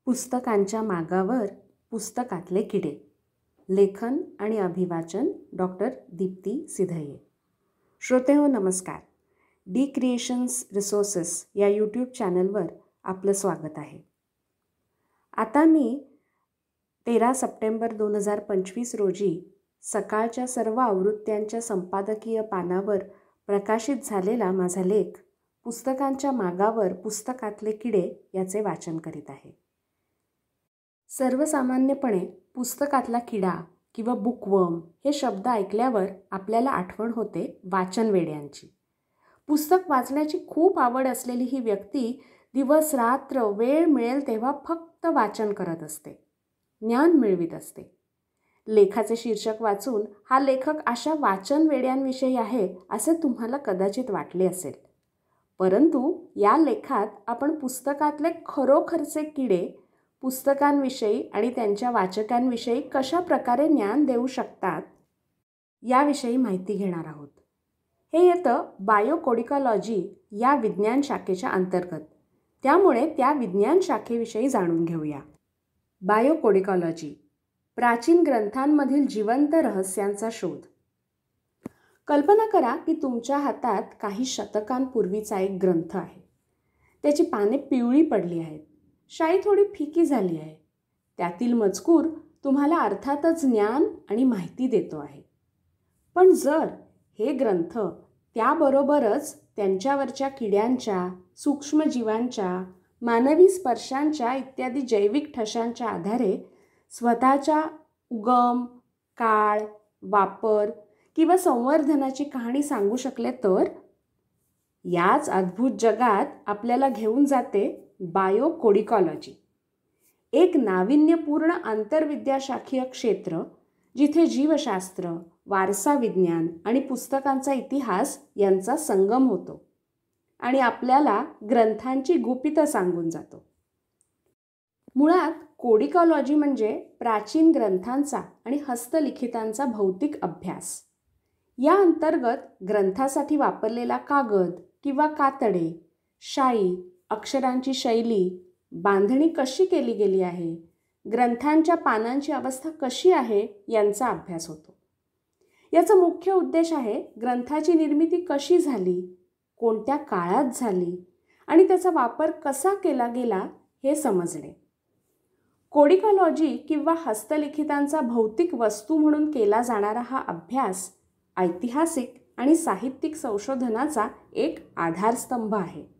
पुस्तकांच्या मागावर पुस्तकातले किडे. लेखन आणि अभिवाचन डॉक्टर दीप्ती सिधये. श्रोतेहो नमस्कार. डी क्रिएशन्स रिसोर्सेस या यूट्यूब चॅनलवर आपलं स्वागत आहे. आता मी 13 सप्टेंबर 2025 रोजी सकाळच्या सर्व आवृत्त्यांच्या संपादकीय पानावर प्रकाशित झालेला माझा लेख पुस्तकांच्या मागावर पुस्तकातले किडे याचे वाचन करीत आहे. सर्वसामान्यपणे पुस्तकातला किडा किंवा बुकवर्म हे शब्द ऐकल्यावर आपल्याला आठवण होते वाचन वेड्यांची. पुस्तक वाचण्याची खूप आवड असलेली ही व्यक्ती दिवस रात्र वेळ मिळेल तेव्हा फक्त वाचन करत असते, ज्ञान मिळवित असते. लेखाचे शीर्षक वाचून हा लेखक अशा वाचन वेड्यांविषयी आहे असे तुम्हाला कदाचित वाटले असेल. परंतु या लेखात आपण पुस्तकातले खरोखरचे किडे पुस्तकांविषयी आणि त्यांच्या वाचकांविषयी कशा प्रकारे ज्ञान देऊ शकतात याविषयी माहिती घेणार आहोत. हे येतं बायोकोडिकॉलॉजी या विज्ञान शाखेच्या अंतर्गत. त्यामुळे त्या विज्ञान शाखेविषयी जाणून घेऊया. बायोकोडिकॉलॉजी, प्राचीन ग्रंथांमधील जिवंत रहस्यांचा शोध. कल्पना करा की तुमच्या हातात काही शतकांपूर्वीचा एक ग्रंथ आहे. त्याची पाने पिवळी पडली आहेत, शाई थोडी फिकी झाली आहे. त्यातील मजकूर तुम्हाला अर्थातच ज्ञान आणि माहिती देतो आहे. पण जर हे ग्रंथ त्याबरोबरच त्यांच्यावरच्या किड्यांच्या, सूक्ष्मजीवांच्या, मानवी स्पर्शांच्या इत्यादी जैविक ठशांच्या आधारे स्वतःच्या उगम, काळ, वापर किंवा संवर्धनाची कहाणी सांगू शकले तर? याच अद्भुत जगात आपल्याला घेऊन जाते बायोकोडिकॉलॉजी, एक नाविन्यपूर्ण आंतरविद्याशाखीय क्षेत्र जिथे जीवशास्त्र, वारसा विज्ञान आणि पुस्तकांचा इतिहास यांचा संगम होतो आणि आपल्याला ग्रंथांची गुपितं सांगून जातो. मुळात कोडिकॉलॉजी म्हणजे प्राचीन ग्रंथांचा आणि हस्तलिखितांचा भौतिक अभ्यास. या अंतर्गत ग्रंथासाठी वापरलेला कागद किंवा कातडे, शाई, अक्षरांची शैली, बांधणी कशी केली गेली आहे, ग्रंथांच्या पानांची अवस्था कशी आहे यांचा अभ्यास होतो. याचा मुख्य उद्देश आहे ग्रंथाची निर्मिती कशी झाली, कोणत्या काळात झाली आणि त्याचा वापर कसा केला गेला हे समजणे. कोडिकॉलॉजी किंवा हस्तलिखितांचा भौतिक वस्तू म्हणून केला जाणारा हा अभ्यास ऐतिहासिक आणि साहित्यिक संशोधनाचा एक आधारस्तंभ आहे.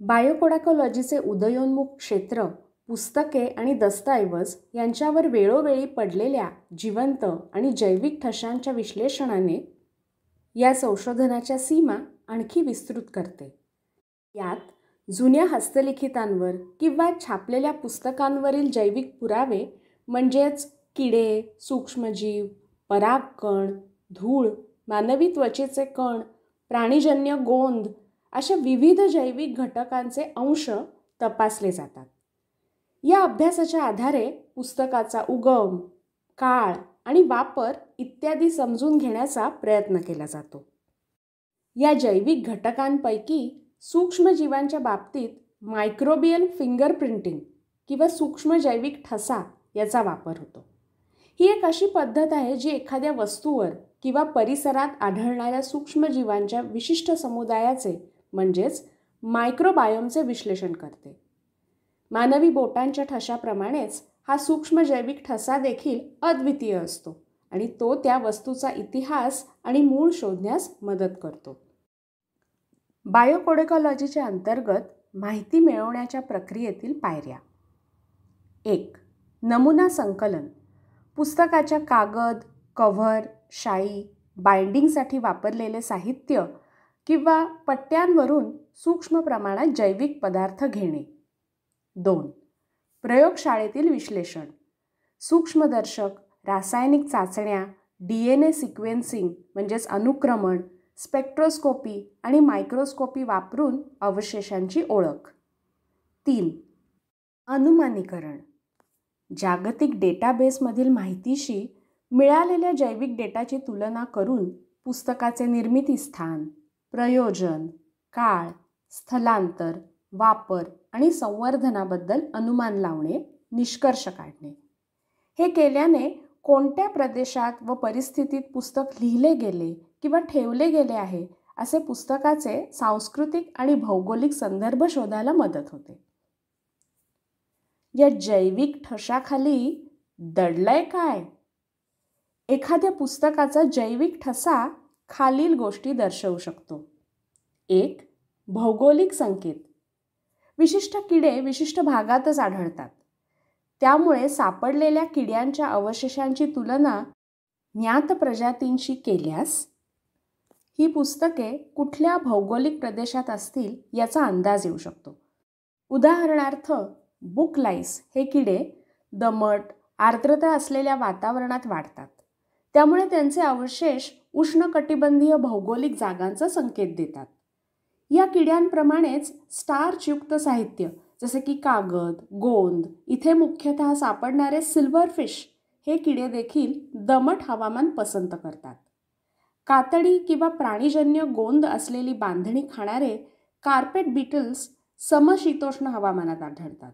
बायोकोडिकॉलॉजीचे उदयोन्मुख क्षेत्र पुस्तके आणि दस्तऐवज यांच्यावर वेळोवेळी पडलेल्या जिवंत आणि जैविक ठशांच्या विश्लेषणाने या संशोधनाच्या सीमा आणखी विस्तृत करते. यात जुन्या हस्तलिखितांवर किंवा छापलेल्या पुस्तकांवरील जैविक पुरावे म्हणजेच किडे, सूक्ष्मजीव, परागकण, धूळ, मानवी त्वचेचे कण, प्राणीजन्य गोंद अशा विविध जैविक घटकांचे अंश तपासले जातात. या अभ्यासाच्या आधारे पुस्तकाचा उगम, काळ आणि वापर इत्यादी समजून घेण्याचा प्रयत्न केला जातो. या जैविक घटकांपैकी सूक्ष्मजीवांच्या बाबतीत मायक्रोबियल फिंगरप्रिंटिंग किंवा सूक्ष्म जैविक ठसा याचा वापर होतो. ही एक अशी पद्धत आहे जी एखाद्या वस्तूवर किंवा परिसरात आढळणाऱ्या सूक्ष्मजीवांच्या विशिष्ट समुदायाचे म्हणजेच मायक्रोबायोमचे विश्लेषण करते. मानवी बोटांच्या ठशाप्रमाणेच हा सूक्ष्म जैविक ठसा देखील अद्वितीय असतो आणि तो त्या वस्तूचा इतिहास आणि मूळ शोधण्यास मदत करतो. बायोकोडिकॉलॉजीच्या अंतर्गत माहिती मिळवण्याच्या प्रक्रियेतील पायऱ्या. 1. नमुना संकलन. पुस्तकाच्या कागद, कव्हर, शाई, बाइंडिंगसाठी वापरलेले साहित्य किंवा पट्ट्यांवरून सूक्ष्म प्रमाणात जैविक पदार्थ घेणे. 2. प्रयोगशाळेतील विश्लेषण. सूक्ष्मदर्शक, रासायनिक चाचण्या, DNA सिक्वेन्सिंग म्हणजेच अनुक्रमण, स्पेक्ट्रोस्कोपी आणि मायक्रोस्कोपी वापरून अवशेषांची ओळख. 3. अनुमानीकरण. जागतिक डेटाबेसमधील माहितीशी मिळालेल्या जैविक डेटाची तुलना करून पुस्तकाचे निर्मिती स्थान, प्रयोजन, काळ, स्थलांतर वापर आणि संवर्धनाबद्दल अनुमान लावणे, निष्कर्ष काढणे. हे केल्याने कोणत्या प्रदेशात व परिस्थितीत पुस्तक लिहिले गेले किंवा ठेवले गेले आहे असे पुस्तकाचे सांस्कृतिक आणि भौगोलिक संदर्भ शोधायला मदत होते. या जैविक ठशाखाली दडलंय काय? एखाद्या पुस्तकाचा जैविक ठसा खालील गोष्टी दर्शवू शकतो. 1. भौगोलिक संकेत. विशिष्ट किडे विशिष्ट भागातच आढळतात. त्यामुळे सापडलेल्या किड्यांच्या अवशेषांची तुलना ज्ञात प्रजातींशी केल्यास ही पुस्तके कुठल्या भौगोलिक प्रदेशात असतील याचा अंदाज येऊ शकतो. उदाहरणार्थ बुक लाईस हे किडे दमट, आर्द्रता असलेल्या वातावरणात वाढतात. त्यामुळे त्यांचे अवशेष उष्णकटिबंधीय भौगोलिक जागांचा संकेत देतात. या किड्यांप्रमाणेच स्टार्चयुक्त साहित्य जसे की कागद, गोंद इथे मुख्यतः सापडणारे सिल्वरफिश हे किडे देखील दमट हवामान पसंत करतात. कातडी किंवा प्राणीजन्य गोंद असलेली बांधणी खाणारे कार्पेट बीटल्स समशीतोष्ण हवामानात आढळतात.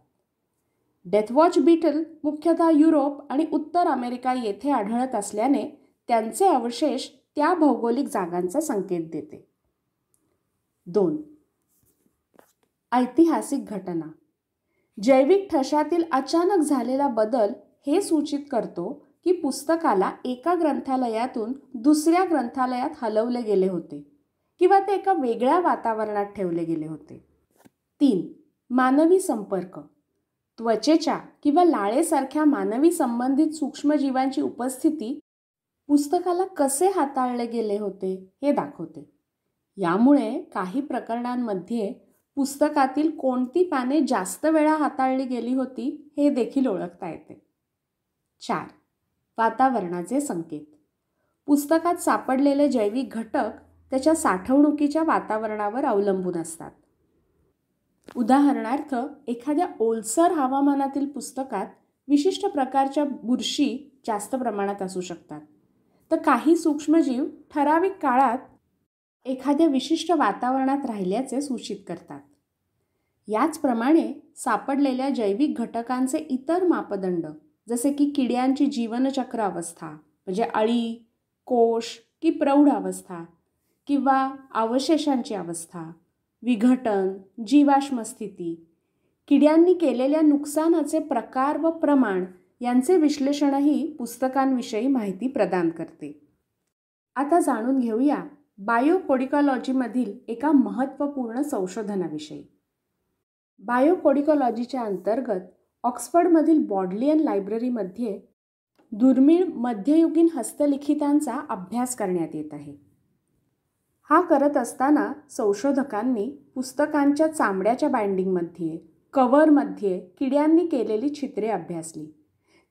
डेथवॉच बीटल मुख्यतः युरोप आणि उत्तर अमेरिका येथे आढळत असल्याने त्यांचे अवशेष त्या भौगोलिक जागांचा संकेत देते. 2. ऐतिहासिक घटना. जैविक ठशातील अचानक झालेला बदल हे सूचित करतो की पुस्तकाला एका ग्रंथालयातून दुसऱ्या ग्रंथालयात हलवले गेले होते किंवा ते एका वेगळ्या वातावरणात ठेवले गेले होते. 3. मानवी संपर्क. त्वचेच्या किंवा लाळेसारख्या मानवी संबंधित सूक्ष्मजीवांची उपस्थिती पुस्तकाला कसे हाताळले गेले होते हे दाखवते. यामुळे काही प्रकरणांमध्ये पुस्तकातील कोणती पाने जास्त वेळा हाताळली गेली होती हे देखील ओळखता येते. 4. वातावरणाचे संकेत. पुस्तकात सापडलेले जैविक घटक त्याच्या साठवणुकीच्या वातावरणावर अवलंबून असतात. उदाहरणार्थ एखाद्या ओलसर हवामानातील पुस्तकात विशिष्ट प्रकारच्या बुरशी जास्त प्रमाणात असू शकतात, तर काही सूक्ष्मजीव ठराविक काळात एखाद्या विशिष्ट वातावरणात राहिल्याचे सूचित करतात. याचप्रमाणे सापडलेल्या जैविक घटकांचे इतर मापदंड जसे की किड्यांची जीवनचक्र अवस्था म्हणजे अळी, कोश की प्रौढ अवस्था किंवा अवशेषांची अवस्था, विघटन, जीवाश्म स्थिती, किड्यांनी केलेल्या नुकसानाचे प्रकार व प्रमाण यांचे विश्लेषणही पुस्तकांविषयी माहिती प्रदान करते. आता जाणून घेऊया बायोकोडिकॉलॉजीमधील एका महत्त्वपूर्ण संशोधनाविषयी. बायोकोडिकॉलॉजीच्या अंतर्गत ऑक्सफर्डमधील बॉडलियन लायब्ररीमध्ये दुर्मिळ मध्ययुगीन हस्तलिखितांचा अभ्यास करण्यात येत आहे. हा करत असताना संशोधकांनी पुस्तकांच्या चामड्याच्या बाइंडिंगमध्ये, कव्हरमध्ये किड्यांनी केलेली छिद्रे अभ्यासली.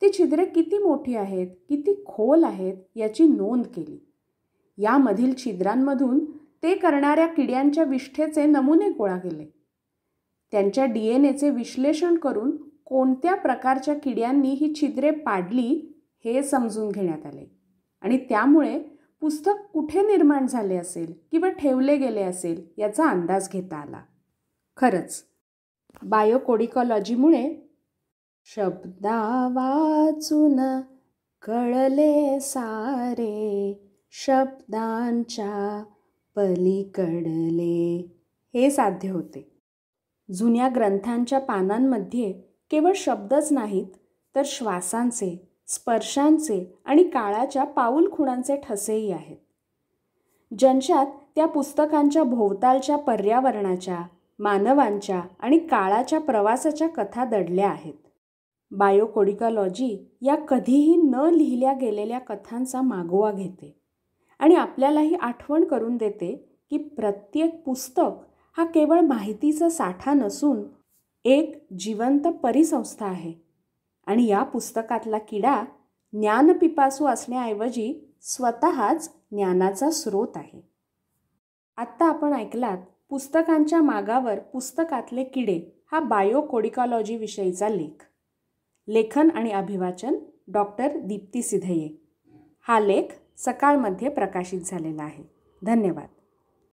ती छिद्रे किती मोठी आहेत, किती खोल आहेत याची नोंद केली. यामधील छिद्रांमधून ते करणाऱ्या किड्यांच्या विष्ठेचे नमुने गोळा केले. त्यांच्या DNAचे विश्लेषण करून कोणत्या प्रकारच्या किड्यांनी ही छिद्रे पाडली हे समजून घेण्यात आले आणि त्यामुळे पुस्तक कुठे निर्माण झाले असेल किंवा ठेवले गेले असेल याचा अंदाज घेता आला. खरंच बायोकोडिकॉलॉजीमुळे शब्दा वाचून कळले सारे, शब्दांच्या पलीकडले हे साध्य होते. जुन्या ग्रंथांच्या पानांमध्ये केवळ शब्दच नाहीत तर श्वासांचे, स्पर्शांचे आणि काळाच्या पाऊलखुणांचे ठसेही आहेत, ज्यांच्यात त्या पुस्तकांच्या भोवतालच्या पर्यावरणाच्या, मानवांच्या आणि काळाच्या प्रवासाच्या कथा दडल्या आहेत. बायोकोडिकॉलॉजी या कधीही न लिहिल्या गेलेल्या कथांचा मागोवा घेते आणि आपल्यालाही आठवण करून देते की प्रत्येक पुस्तक हा केवळ माहितीचा साठा नसून एक जिवंत परिसंस्था आहे आणि या पुस्तकातला किडा ज्ञानपिपासू असण्याऐवजी स्वतःच ज्ञानाचा स्रोत आहे. आत्ता आपण ऐकलात पुस्तकांच्या मागावर पुस्तकातले किडे हा बायोकोडिकॉलॉजी विषयीचा लेख. लेखन आणि अभिवाचन डॉक्टर दीप्ती सिधये. हा लेख सकाळमध्ये प्रकाशित झालेला आहे. धन्यवाद.